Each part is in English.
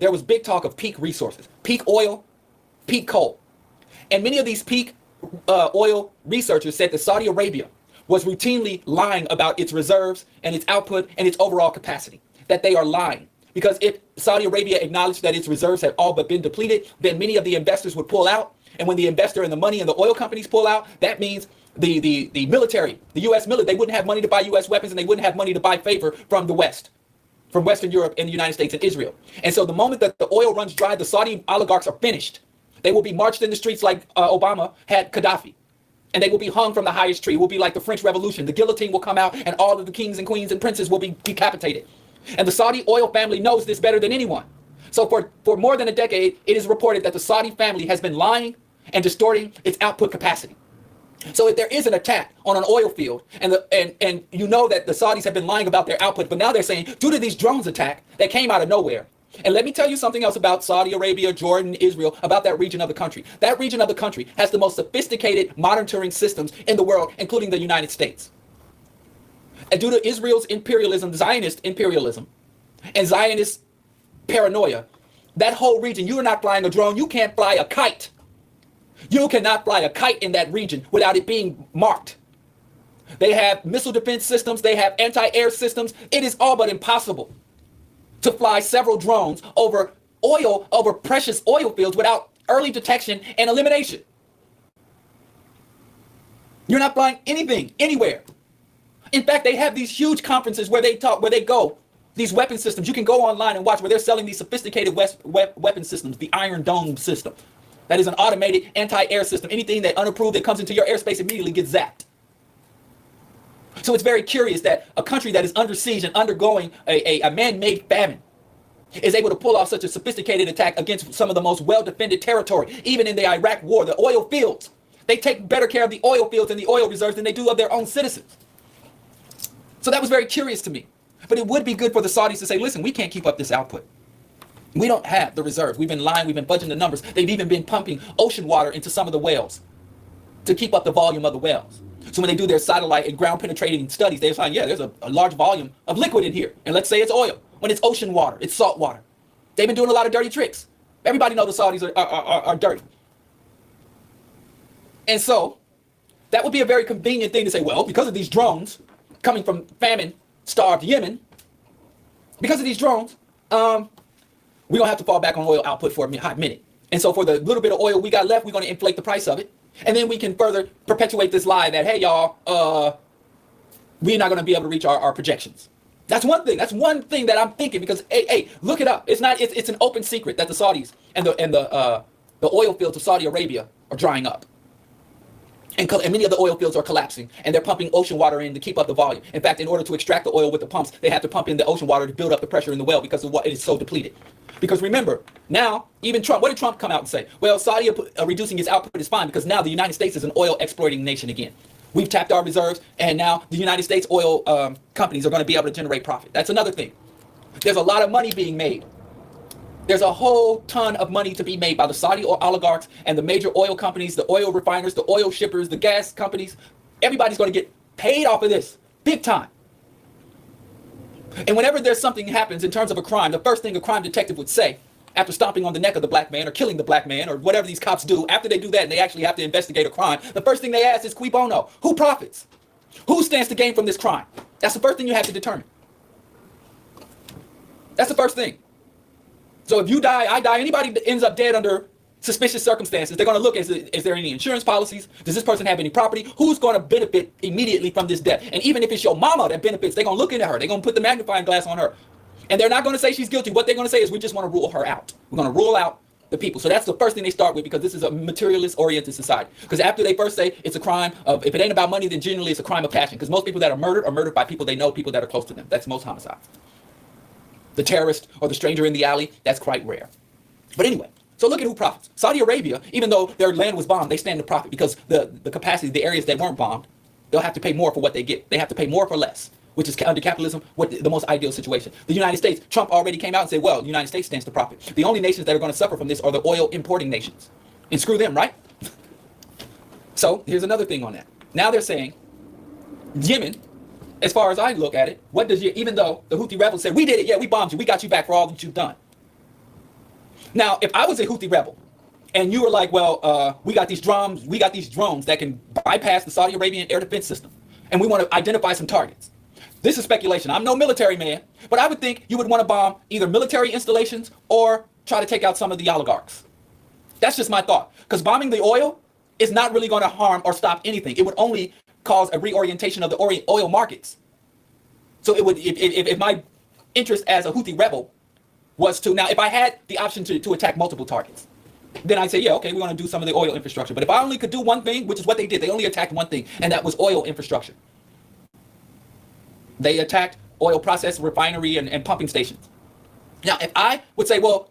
there was big talk of peak resources, peak oil, peak coal. And many of these peak oil researchers said that Saudi Arabia was routinely lying about its reserves and its output and its overall capacity, that they are lying. Because if Saudi Arabia acknowledged that its reserves had all but been depleted, then many of the investors would pull out. And when the investor and the money and the oil companies pull out, that means the military, the U.S. military, they wouldn't have money to buy U.S. weapons, and they wouldn't have money to buy favor from the West, from Western Europe and the United States and Israel. And so the moment that the oil runs dry, the Saudi oligarchs are finished. They will be marched in the streets like Obama had Gaddafi. And they will be hung from the highest tree. It will be like the French Revolution. The guillotine will come out and all of the kings and queens and princes will be decapitated. And the Saudi oil family knows this better than anyone. So for more than a decade, it is reported that the Saudi family has been lying and distorting its output capacity. So if there is an attack on an oil field, and you know that the Saudis have been lying about their output, but now they're saying due to these drones attack that came out of nowhere. And let me tell you something else about Saudi Arabia, Jordan, Israel, about that region of the country. That region of the country has the most sophisticated monitoring systems in the world, including the United States. And due to Israel's imperialism, Zionist imperialism, and Zionist paranoia, that whole region, you are not flying a drone, you can't fly a kite. You cannot fly a kite in that region without it being marked. They have missile defense systems, they have anti-air systems. It is all but impossible to fly several drones over precious oil fields without early detection and elimination. You're not flying anything, anywhere. In fact, they have these huge conferences where they go, these weapon systems. You can go online and watch where they're selling these sophisticated weapon systems, the Iron Dome system. That is an automated anti-air system. Anything that unapproved that comes into your airspace immediately gets zapped. So it's very curious that a country that is under siege and undergoing a man-made famine is able to pull off such a sophisticated attack against some of the most well-defended territory. Even in the Iraq war, the oil fields, they take better care of the oil fields and the oil reserves than they do of their own citizens. So that was very curious to me. But it would be good for the Saudis to say, listen, we can't keep up this output. We don't have the reserves. We've been lying. We've been fudging the numbers. They've even been pumping ocean water into some of the wells to keep up the volume of the wells. So when they do their satellite and ground penetrating studies, they're saying, yeah, there's a large volume of liquid in here. And let's say it's oil. When it's ocean water, it's salt water. They've been doing a lot of dirty tricks. Everybody knows the Saudis are dirty. And so that would be a very convenient thing to say, well, because of these drones coming from famine-starved Yemen, because of these drones, we're going to have to fall back on oil output for a hot minute. And so for the little bit of oil we got left, we're going to inflate the price of it. And then we can further perpetuate this lie that, hey, y'all, we're not going to be able to reach our projections. That's one thing. That's one thing that I'm thinking because, hey, look it up. It's an open secret that the Saudis and the oil fields of Saudi Arabia are drying up. And many of the oil fields are collapsing, and they're pumping ocean water in to keep up the volume. In fact, in order to extract the oil with the pumps, they have to pump in the ocean water to build up the pressure in the well because it is so depleted. Because remember, now, even Trump, what did Trump come out and say? Well, Saudi reducing its output is fine because now the United States is an oil exploiting nation again. We've tapped our reserves, and now the United States oil companies are going to be able to generate profit. That's another thing. There's a lot of money being made. There's a whole ton of money to be made by the Saudi oligarchs and the major oil companies, the oil refiners, the oil shippers, the gas companies. Everybody's going to get paid off of this, big time. And whenever there's something happens in terms of a crime, the first thing a crime detective would say after stomping on the neck of the black man or killing the black man or whatever these cops do, after they do that and they actually have to investigate a crime, the first thing they ask is cui bono? Who profits? Who stands to gain from this crime? That's the first thing you have to determine. That's the first thing. So if you die, I die, anybody that ends up dead under suspicious circumstances, they're going to look, is there any insurance policies? Does this person have any property? Who's going to benefit immediately from this death? And even if it's your mama that benefits, they're going to look into her. They're going to put the magnifying glass on her. And they're not going to say she's guilty. What they're going to say is we just want to rule her out. We're going to rule out the people. So that's the first thing they start with because this is a materialist-oriented society. Because after they first say it's a crime of, if it ain't about money, then generally it's a crime of passion. Because most people that are murdered by people they know, people that are close to them. That's most homicides. The terrorist or the stranger in the alley, that's quite rare. But anyway, so look at who profits. Saudi Arabia, even though their land was bombed, they stand to profit because the capacity, the areas that weren't bombed, they'll have to pay more for what they get. They have to pay more for less, which is under capitalism, the most ideal situation. The United States, Trump already came out and said, well, the United States stands to profit. The only nations that are going to suffer from this are the oil importing nations. And screw them, right? So here's another thing on that. Now they're saying, Yemen, as far as I look at it, even though the Houthi rebels said, we did it, yeah, we bombed you, we got you back for all that you've done. Now, if I was a Houthi rebel and you were like, well, we got these drones that can bypass the Saudi Arabian air defense system, and we want to identify some targets. This is speculation. I'm no military man, but I would think you would want to bomb either military installations or try to take out some of the oligarchs. That's just my thought. Because bombing the oil is not really going to harm or stop anything. It would only cause a reorientation of the oil markets. So it would, if my interest as a Houthi rebel was to, now if I had the option to attack multiple targets, then I'd say, yeah, okay, we want to do some of the oil infrastructure. But if I only could do one thing, which is what they did, they only attacked one thing, and that was oil infrastructure. They attacked oil process, refinery, and pumping stations. Now, if I would say, well,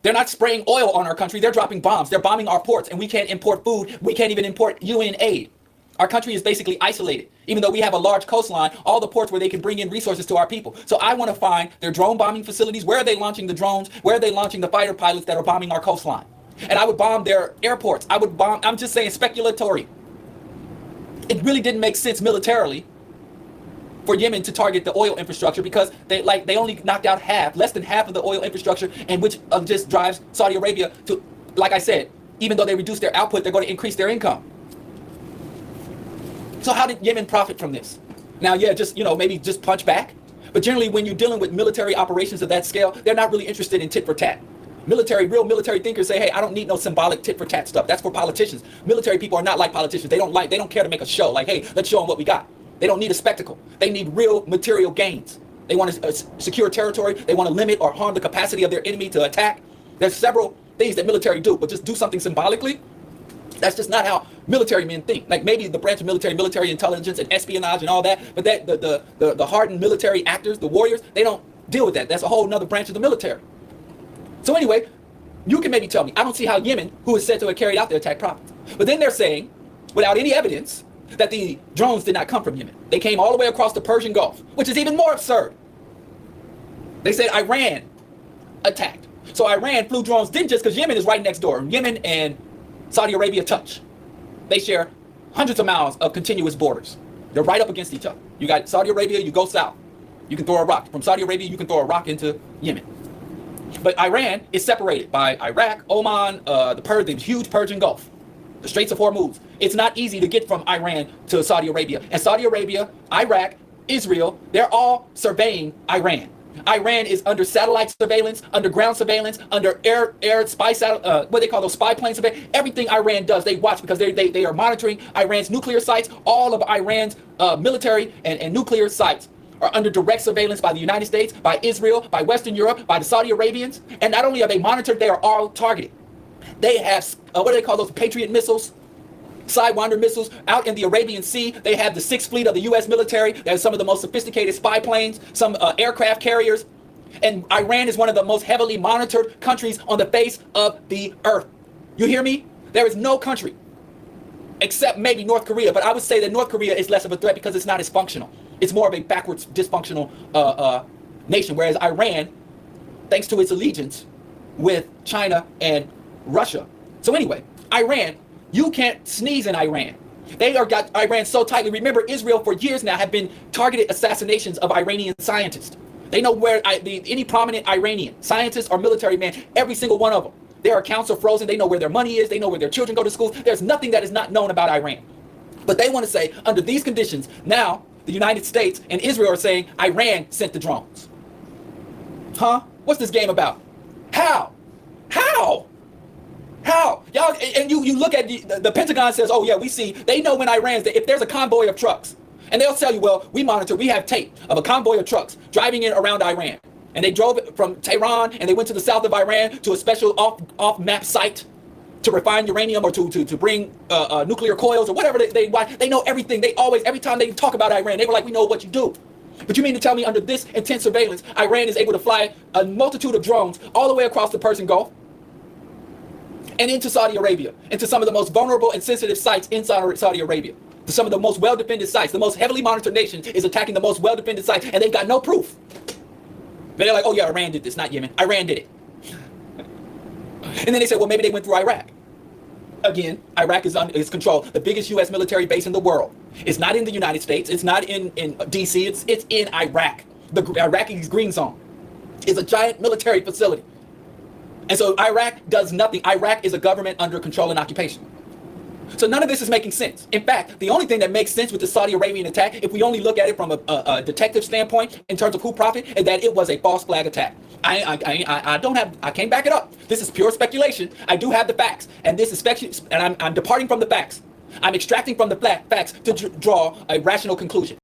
they're not spraying oil on our country, they're dropping bombs, they're bombing our ports, and we can't import food, we can't even import UN aid. Our country is basically isolated. Even though we have a large coastline, all the ports where they can bring in resources to our people. So I want to find their drone bombing facilities. Where are they launching the drones? Where are they launching the fighter pilots that are bombing our coastline? And I would bomb their airports. I would bomb, I'm just saying speculatory. It really didn't make sense militarily for Yemen to target the oil infrastructure because they only knocked out less than half of the oil infrastructure, and which just drives Saudi Arabia to, like I said, even though they reduce their output, they're going to increase their income. So how did Yemen profit from this? Now, yeah, just, maybe just punch back. But generally, when you're dealing with military operations of that scale, they're not really interested in tit for tat. Real military thinkers say, hey, I don't need no symbolic tit for tat stuff. That's for politicians. Military people are not like politicians. They don't care to make a show. Like, hey, let's show them what we got. They don't need a spectacle. They need real material gains. They want to secure territory. They want to limit or harm the capacity of their enemy to attack. There's several things that military do, but just do something symbolically, that's just not how military men think. Like maybe the branch of military intelligence and espionage and all that, but that the hardened military actors, the warriors, they don't deal with that. That's a whole nother branch of the military. So anyway, you can maybe tell me, I don't see how Yemen, who is said to have carried out the attack, profits. But then they're saying, without any evidence, that the drones did not come from Yemen. They came all the way across the Persian Gulf, which is even more absurd. They said Iran attacked. So Iran flew drones, didn't just because Yemen is right next door. Yemen and Saudi Arabia touch. They share hundreds of miles of continuous borders. They're right up against each other. You got Saudi Arabia, you go south. You can throw a rock. From Saudi Arabia, you can throw a rock into Yemen. But Iran is separated by Iraq, Oman, the huge Persian Gulf, the Straits of Hormuz. It's not easy to get from Iran to Saudi Arabia. And Saudi Arabia, Iraq, Israel, they're all surveying Iran. Iran is under satellite surveillance, underground surveillance, under air spy what they call those spy plane surveillance. Everything Iran does, they watch because they are monitoring Iran's nuclear sites. All of Iran's military and nuclear sites are under direct surveillance by the United States, by Israel, by Western Europe, by the Saudi Arabians. And not only are they monitored, they are all targeted. They have, what do they call those, Patriot missiles? Sidewinder missiles out in the Arabian Sea. They have the 6th Fleet of the U.S. military. They have some of the most sophisticated spy planes, some aircraft carriers. And Iran is one of the most heavily monitored countries on the face of the earth. You hear me? There is no country, except maybe North Korea. But I would say that North Korea is less of a threat because it's not as functional. It's more of a backwards, dysfunctional nation. Whereas Iran, thanks to its allegiance with China and Russia. So anyway, Iran, you can't sneeze in Iran. They are got Iran so tightly. Remember, Israel for years now have been targeted assassinations of Iranian scientists. They know where any prominent Iranian scientist or military man, every single one of them, their accounts are frozen. They know where their money is. They know where their children go to school. There's nothing that is not known about Iran. But they want to say, under these conditions, now the United States and Israel are saying Iran sent the drones. Huh? What's this game about? How? Y'all, and you look at the Pentagon says, oh yeah, we see, they know when Iran's, if there's a convoy of trucks, and they'll tell you, well, we have tape of a convoy of trucks driving in around Iran. And they drove it from Tehran, and they went to the south of Iran to a special off-map site to refine uranium or to bring nuclear coils or whatever they know everything. They always, every time they talk about Iran, they were like, we know what you do. But you mean to tell me under this intense surveillance, Iran is able to fly a multitude of drones all the way across the Persian Gulf and into Saudi Arabia, into some of the most vulnerable and sensitive sites in Saudi Arabia, to some of the most well-defended sites. The most heavily monitored nation is attacking the most well-defended sites, and they've got no proof. They're like, oh yeah, Iran did this, not Yemen. Iran did it. And then they say, well, maybe they went through Iraq. Again, Iraq is controlled. The biggest U.S. military base in the world. It's not in the United States. It's not in D.C. It's in Iraq. The Iraqi Green Zone is a giant military facility. And so Iraq does nothing. Iraq is a government under control and occupation. So none of this is making sense. In fact, the only thing that makes sense with the Saudi Arabian attack, if we only look at it from a detective standpoint in terms of who profited, is that it was a false flag attack. I can't back it up. This is pure speculation. I do have the facts, and this is speculation, and I'm departing from the facts. I'm extracting from the facts to draw a rational conclusion.